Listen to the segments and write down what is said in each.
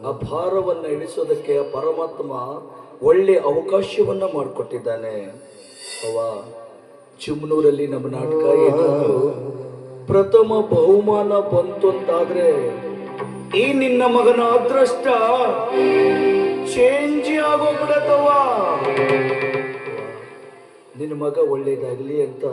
ಆ ಭಾರವನ್ನು ಇಳಿಸೋದಕ್ಕೆ ಆ ಪರಮಾತ್ಮ ಒಳ್ಳೆ ಅವಕಾಶವನ್ನ ಮಾಡಿಕೊಟ್ಟಿದ್ದಾನೆ. ಅವ ಚಿಮ್ನೂರಲ್ಲಿ ನಮ್ಮ ನಾಟಕ ಏನಾದ್ರು ಪ್ರಥಮ ಬಹುಮಾನ ಬಂತು ಅಂತಾದ್ರೆ ಈ ನಿನ್ನ ಮಗನ ಅದೃಷ್ಟ ಚೇಂಜ್ ಆಗೋಗ್ಬಿಡತ್ತವ. ನಿನ್ನ ಮಗ ಒಳ್ಳೇದಾಗ್ಲಿ ಅಂತ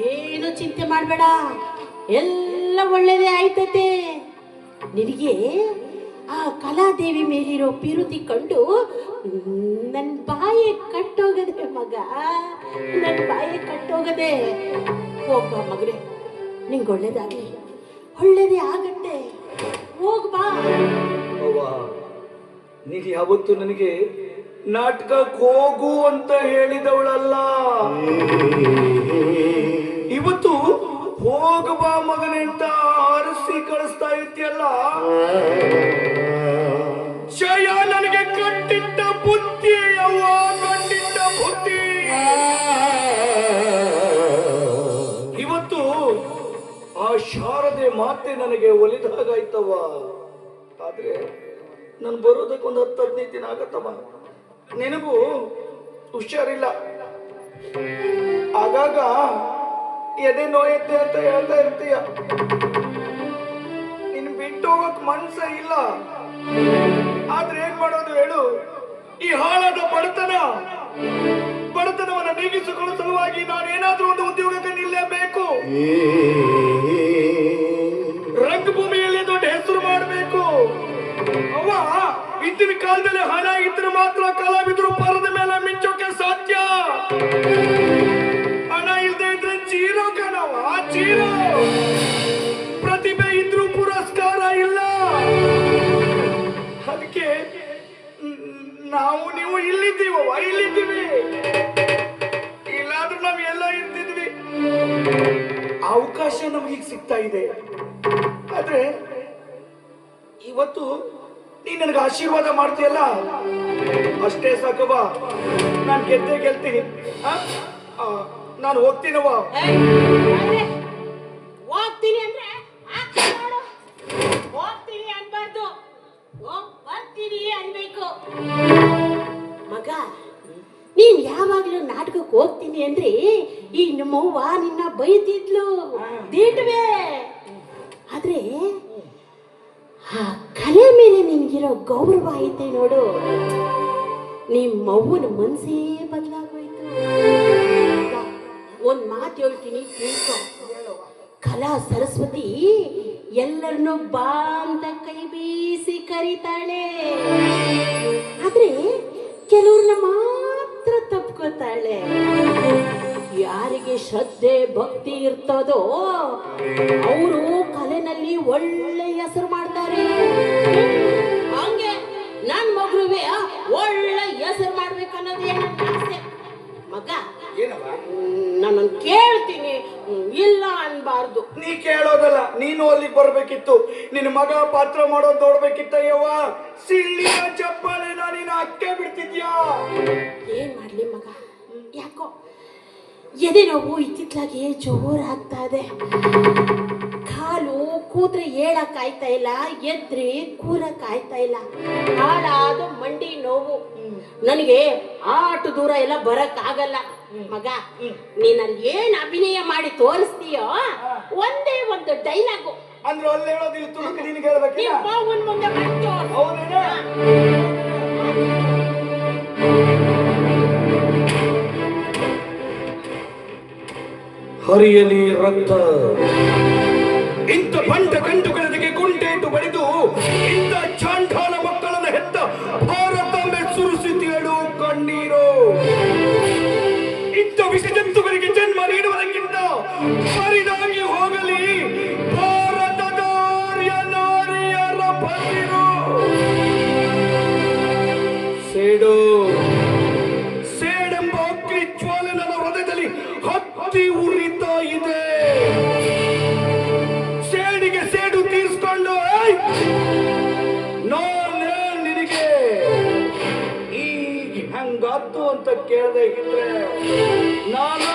ಏನು ಚಿಂತೆ ಮಾಡಬೇಡ, ಎಲ್ಲ ಒಳ್ಳೇದೇ ಆಯ್ತತೆ. ನಿನಗೆ ಆ ಕಲಾದೇವಿ ಮೇಲಿರೋ ಪಿರುತಿ ಕಂಡು ನನ್ನ ಬಾಯಿ ಕಟ್ಟೋಗದೆ ಮಗ, ನನ್ನ ಬಾಯಿ ಕಟ್ಟೋಗದೆ. ಹೋಗ್ಬ ಮಗನೇ, ನಿಂಗೆ ಒಳ್ಳೇದಾಗ್ಲಿ, ಒಳ್ಳೇದೇ ಆಗತ್ತೆ. ಹೋಗ್ಬಾ. ಅವ್ವ, ನೀನು ಯಾವತ್ತು ನನಗೆ ನಾಟಕಕ್ಕೆ ಹೋಗು ಅಂತ ಹೇಳಿದವಳಲ್ಲ. ಇವತ್ತು ಹೋಗಬಾ ಮಗನೇ ಅಂತ ಅರಸಿ ಕಳಿಸ್ತಾ ಇರ್ತೀಯಲ್ಲ. ಜಯ ನನಗೆ ಕಟ್ಟಿಟ್ಟ ಬುದ್ಧಿ ಅವ್ವ, ಕಟ್ಟಿಟ್ಟ ಬುದ್ಧಿ. ಇವತ್ತು ಆ ಶಾರದೆ ಮಾತೆ ನನಗೆ ಒಲಿದಾಗಾಯ್ತವ. ಆದ್ರೆ ನಾನು ಬರೋದಕ್ಕೆ ಒಂದು 10-15 ದಿನ ಆಗತ್ತವ. ನಿನಗೂ ಹುಷಾರಿಲ್ಲ, ಆಗಾಗ ಎದೆ ನೋಯುತ್ತೆ ಅಂತ ಹೇಳ್ತಾ ಇರ್ತೀಯ. ನಿನ್ ಬಿಟ್ಟು ಹೋಗಕ್ ಮನ್ಸ ಇಲ್ಲ. ಆದ್ರೆ ಏನ್ ಮಾಡೋದು ಹೇಳು? ಈ ಹಾಳಾದ ಬಡತನವನ್ನ ನೀಗಿಸಿಕೊಳ್ಳೋ ಸಲುವಾಗಿ ನಾನೇನಾದ್ರೂ ಒಂದು ಉದ್ಯೋಗಕ್ಕೆ ನಿಲ್ಲಬೇಕು. ರಂಗಭೂಮಿಯಲ್ಲಿ ದೊಡ್ಡ ಹೆಸರು ಮಾಡಬೇಕು. ಅವ್ವ, ಇಂದಿನ ಕಾಲದಲ್ಲಿ ಹಣ ಇದ್ರೆ ಮಾತ್ರ ಕಲಾವಿದರು ಪರದ ಮೇಲೆ ಮಿಂಚೋಕೆ ಸಾಧ್ಯ. ಹಣ ಇಲ್ಲದೆ ಇದ್ರೆ ಜೀರೋ ಕಣವ, ಜೀರೋ. ಪ್ರತಿಭೆ ಇದ್ರೂ ಪುರಸ್ಕಾರ ಇಲ್ಲ. ಅದಕ್ಕೆ ನೀವು ಇಲ್ಲಿದ್ದೀವವ, ಇಲ್ಲಿದ್ದೀವಿ. ಇಲ್ಲಾದ್ರೂ ನಾವ್ ಎಲ್ಲ ಇರ್ತಿದ್ವಿ. ಅವಕಾಶ ನಮಗೀಗ ಸಿಗ್ತಾ ಇದೆ. ಆದ್ರೆ ಇವತ್ತು ನೀನ್ ನನಗೆ ಆಶೀರ್ವಾದ ಮಾಡ್ತೀಯಲ್ಲ, ಅಷ್ಟೇ ಸಾಕವ. ನಾನು ಗೆಲ್ತೀನಿ. ನಾನು ಹೋಗ್ತೀನವ. ಹೋಗ್ತೀನಿ ಅಂದ್ರೆ ಹೋಗ್ತೀನಿ ಅನ್ಬಾರ್ದು, ಬರ್ತೀನಿ ಅನ್ಬೇಕು. ಮಗ, ನೀನ್ ಯಾವಾಗ್ಲೂ ನಾಟಕಕ್ಕೆ ಹೋಗ್ತೀನಿ ಅಂದ್ರೆ ಈ ನಮ್ಮವ್ವ ನಿನ್ನ ಬೈತಿದ್ಲು, ದೀಟವೇ. ಆದ್ರೆ ಆ ಕಲೆ ಮೇಲೆ ನಿನ್ಗಿರೋ ಗೌರವ ಐತೆ ನೋಡು, ನಿಮ್ಮವ್ವನ ಮನ್ಸೇ ಬದಲಾಗೋಯ್ತು. ಒಂದ್ ಮಾತು ಹೇಳ್ತೀನಿ, ತಿಳ್ಕೊ. ಕಲಾ ಸರಸ್ವತಿ ಎಲ್ಲರನ್ನೂ ಬಾ ಅಂತ ಕೈ ಬೀಸಿ ಕರೀತಾಳೆ. ಆದ್ರೆ ಕೆಲವ್ರನ್ನ ಮಾತ್ರ ತಪ್ಕೋತಾಳೆ. ಯಾರಿಗೆ ಶ್ರದ್ಧೆ ಭಕ್ತಿ ಇರ್ತದೋ ಅವರು ಕಲೆನಲ್ಲಿ ಒಳ್ಳೆ ಹೆಸರು ಮಾಡ್ತಾರೆ. ಹಂಗೆ ನನ್ ಮಗುವೆ ಒಳ್ಳೆ ಹೆಸರು ಮಾಡ್ಬೇಕನ್ನೋದೇ ನನ್ನ ಆಸೆ. ಮಗ, ನಾನು ಕೇಳ್ತೀನಿ, ಇಲ್ಲ ಅನ್ಬಾರ್ದು. ನೀ ಕೇಳೋದಲ್ಲ, ನೀನು ಅಲ್ಲಿಗೆ ಬರ್ಬೇಕಿತ್ತು. ನಿನ್ನ ಮಗ ಪಾತ್ರ ಮಾಡೋದು ನೋಡ್ಬೇಕಿತ್ತಯ್ಯವ್ವ. ಸಿಳ್ಳಿಯ ಚಪ್ಪಾಳೆ ನೀನು ಅಕ್ಕೆ ಬಿಡ್ತಿದ್ಯಾ? ಏನ್ ಮಾಡ್ಲಿ ಮಗ, ಯಾಕೋ ಎದೆ ನೋವು ಇತ್ತಿತ್ಲಾಗೆ ಜೋರಾಗ್ತಾ ಇದೆ. ಕಾಲು ಕೂತ್ರೆ ಹೇಳಕ್ ಆಯ್ತಾ ಇಲ್ಲ, ಎದ್ರೆ ಕೂರಕ್ ಆಯ್ತಾ ಇಲ್ಲ. ಹಾಳಾದ ಮಂಡಿ ನೋವು. ನನಗೆ ಆಟು ದೂರ ಎಲ್ಲ ಬರಕ್ ಆಗಲ್ಲ. ಮಗ, ನೀನಲ್ಲಿ ಏನ್ ಅಭಿನಯ ಮಾಡಿ ತೋರಿಸ್ತೀಯೋ ಒಂದೇ ಒಂದು ಡೈಲಾಗು ಅಂದ್ರೆ ಅಲ್ಲಿ ಹೇಳೋದಿಲ್ಲ, ತುಳುಕು ನಿನಗೆ ಹೇಳ್ಬೇಕು. ಮುಂದೆ ಹರಿಯಲಿ ರಕ್ತ, ಇಂಥ ಬಂಟ ಗಂಟುಗಳಿಗೆ ಗುಂಡೇಟು ಬಡಿದು ಇಂಥ ಚಾಂಡಾಲ ಮಕ್ಕಳನ್ನ ಹೆತ್ತ ಭಾರತಾಂಬೆ ಸುರಿಸುತ್ತೇಳು ಕಣ್ಣೀರು. ಇಂಥ ವಿಷ ಜಂತುಗಳಿಗೆ ಜನ್ಮ ನೀಡುವುದಕ್ಕಿಂತ ಬರಿದಾಗಿ ಹೋಗಲಿ ಭಾರತದ ನಾರಿಯರ ಬದಿರು. ಸೇಡೆಂಬ ಅಗ್ನಿ ಜ್ವಾಲನದ ಹೃದಯದಲ್ಲಿ ಕೇಳದೆ ಇದ್ರೆ ನಾನು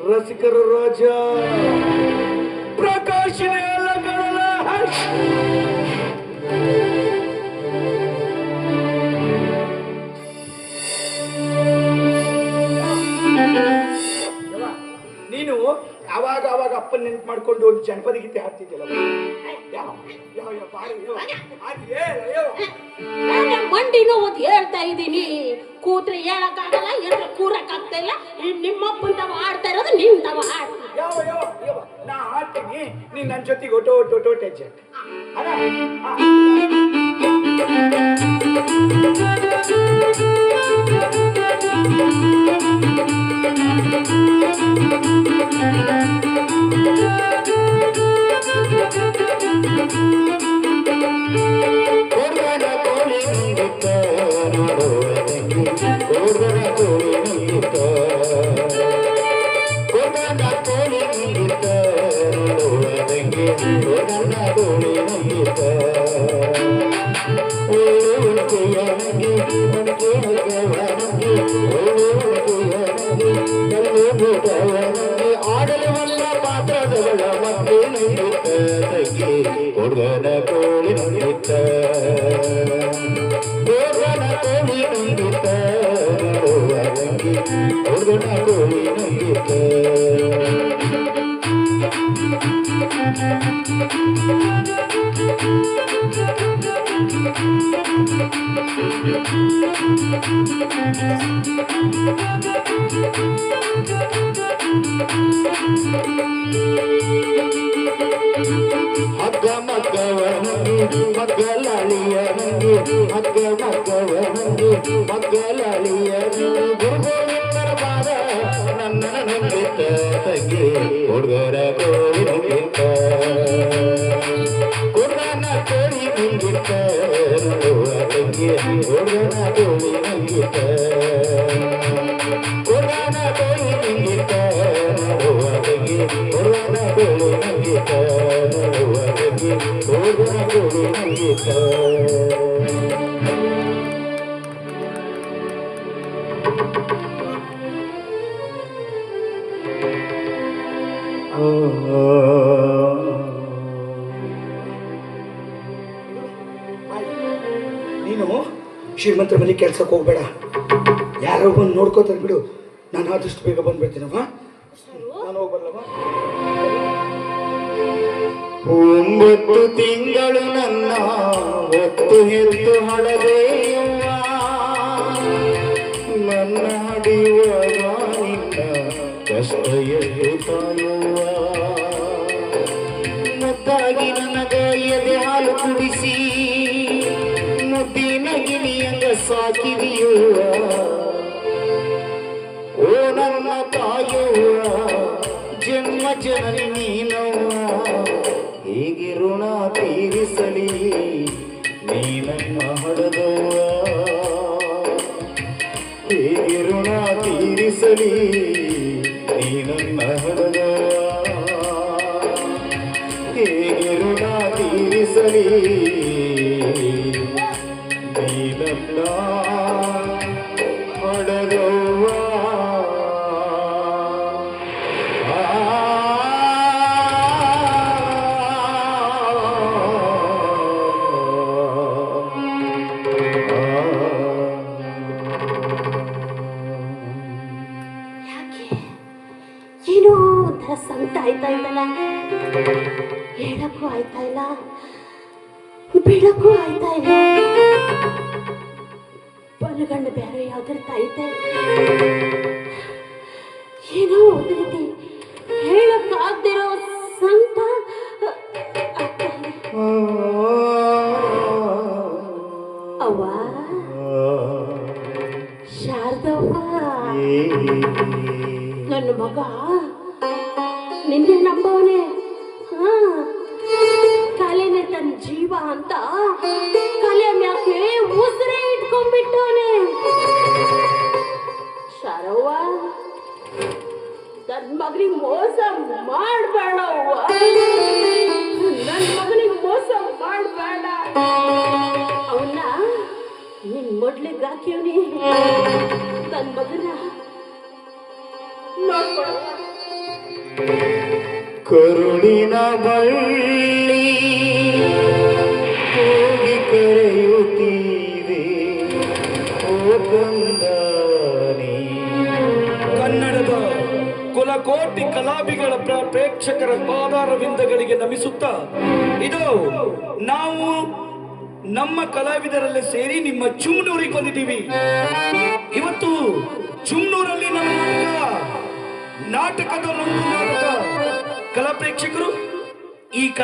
ರಸಿಕರ ರಾಜ ಪ್ರಕಾಶಿನ ಎಲ್ಲ ಕಡಲ ನೀನು ಯಾವಾಗ ಅವಾಗ ಅಪ್ಪನ ನೆನ್ಪು ಮಾಡ್ಕೊಂಡು ಒಂದು ಜನಪದ ಗೀತೆ ಹಾಡ್ತಿದ್ಯಲ್ಲ ಮಂಡಿನೂ ಒಂದು ಹೇಳ್ತಾ ಇದ್ದೀನಿ. ಕೂತ್ರೆ ಹೇಳಕ್ಕಾಗಲ್ಲ, ಎದ್ರೆ ಕೂರಕ್ ಆಗ್ತಾ ಇಲ್ಲ. ನಿಮ್ಮಪ್ಪನ ತವ ಆಡ್ತಾ ಇರೋದು ನಿಮ್ ತವ ಆಡ್ತೀನಿ. ನಾ ಹಾಡ್ತೀನಿ, ನೀನ್ ನನ್ನ ಜೊತೆಗೆ ಒಟೋ ಟೆಚ್ಚ ಆಡಲವಲ್ಲ ಪಾತ್ರದವಳ ಮತ್ತೆ ಹುಡುಗನ ಕೋಳಿ ನುಂಗಿತ್ತ ಹುಡುಗನ ಕೋಳಿ ನುಂಗಿತ್ತ ಹುಡುಗನ ಕೋಳಿ ನುಂಗಿತ್ತ ಹಗ್ಗ ಮಗ್ಗವನಂಗಿ ಮಗ್ಗಲಾಳಿಯನಂಗಿ ಹಗ್ಗ ಮಗ್ಗವನಂಗಿ ಮಗ್ಗಲಾಳಿಯನಂಗಿ ಗುರುಗೋವಿಂದರ ಪಾದ ನನ್ನ ನಂಬಿತ ತಂಗಿ ಹುಡುಗರ ಕೋಳಿ ನುಂಗಿತ ಹುಡುಗನ ಕೋಳಿ ನುಂಗಿತ ತಂಗಿ ಹುಡುಗನ ಕೋಳಿ ನುಂಗಿತ ಹುಡುಗನ ಕೋಳಿ ನುಂಗಿತ ತಂಗಿ ಹುಡುಗನ ಕೋಳಿ ನುಂಗಿತ ಹುಡುಗನ ಕೋಳಿ ನುಂಗಿತ ನೀನು ಶ್ರೀಮಂತರ ಮನೆ ಕೆಲ್ಸಕ್ಕೆ ಹೋಗ್ಬೇಡ, ಯಾರೋ ಬಂದು ನೋಡ್ಕೋತಾರೆ ಬಿಡು. ನಾನು ಆದಷ್ಟು ಬೇಗ ಬಂದ್ಬಿಡ್ತೀನಮ್ಮ. ನಾನು ಹೋಗ್ಬರ್ಲವ. 9 ತಿಂಗಳು ನನ್ನ ಹೊತ್ತು ಹೆತ್ತು ಹಡದೆಯುವ ನನ್ನ ಹಡಿಯುವಾಗ ನಿನ್ನ ಕಷ್ಟ ಎದ್ದು ತಾಯುವ ಮುದ್ದಾಗಿ ನನಗ ಎದೆ ಹಾಲು ಕುಡಿಸಿ ಮುದ್ದಿನ ಗಿಣಿಯಂಗ ಸಾಕಿದೆಯುವ ಓ ನನ್ನ ತಾಯುವ ಜನ್ಮ ಜನನಿ ನೀನವ್ವ ಹೀಗೆ ಋಣ ತೀರಿಸಲಿ ನೀ ನನ್ನ ಹಡದವ್ವ ಹೀಗೆ ಋಣ ತೀರಿಸಲಿ ನೀ ನನ್ನ ಹಡದವ್ವ ಹೇಗೆ ಋಣ ತೀರಿಸಲಿ ನೀ ನನ್ನ ಹಡದವ್ವ. ಏನೋ ಒಂಥರ ಸಂಕಟ ಆಯ್ತಾ ಇದ್ದಲ್ಲ, ಹೇಳಕ್ಕೂ ಆಯ್ತಾ ಇಲ್ಲ, ಬಿಡಕ್ಕೂ ಆಯ್ತಾ ಇಲ್ಲ. ಬಲಗಣ್ಣು ಬೇರೆ ಯಾವ್ದಿರ್ತಾ ಐತೆ, ಏನೋ ಒಂದು ರೀತಿ ಹೇಳಕ್ಕಾಗ್ದಿರೋ ಸಂಕಟ ಆಗ್ತಾ ಇದೆ. ಅವ್ವ ಶಾರದವ್ವ, ನನ್ನ ಮಗ ನಿನ್ನೆ ನಂಬವನೆ, ಕಲೆನೆ ತನ್ನ ಜೀವ ಅಂತ ಕಲೆ ಮ್ಯಾಕೆ ಉಸಿರೇ ಇಟ್ಕೊಂಡ್ಬಿಟ್ಟವನೆ. ಶಾರವ್ವ, ನನ್ನ ಮಗನಿಗೆ ಮೋಸ ಮಾಡಬೇಡವ್ವ, ನನ್ನ ಮಗನಿಗೆ ಮೋಸ ಮಾಡಬೇಡ. ಅವನ್ನ ನಿನ್ನ ಮೊಡ್ಲಿಗೆ ಹಾಕಿವ್ನಿ ನನ್ನ ಮಗನ ನೋಡ್ಕೊಳ. ಕರುಣಿನ ಬಳ್ಳಿ ಹೋಗಿ ಕರೆಯುತ್ತೀವೆ ಓ ಕಂದಾನಿ. ಕನ್ನಡದ ಕುಲಕೋಟಿ ಕಲಾವಿಗಳ ಪ್ರೇಕ್ಷಕರ ಪಾದಾರವಿಂದಗಳಿಗೆ ನಮಿಸುತ್ತಾ ಇದು ನಾವು ನಮ್ಮ ಕಲಾವಿದರಲ್ಲೇ ಸೇರಿ ನಿಮ್ಮ ಚುಮ್ನೂರಿಗೆ ಬಂದಿದ್ದೀವಿ. ಇವತ್ತು ಚುಮ್ನೂರಲ್ಲಿ ನಮ್ಮ ನಾಟಕದ ಕಲಾ ಪ್ರೇಕ್ಷಕರು ಈ ಕಲಾ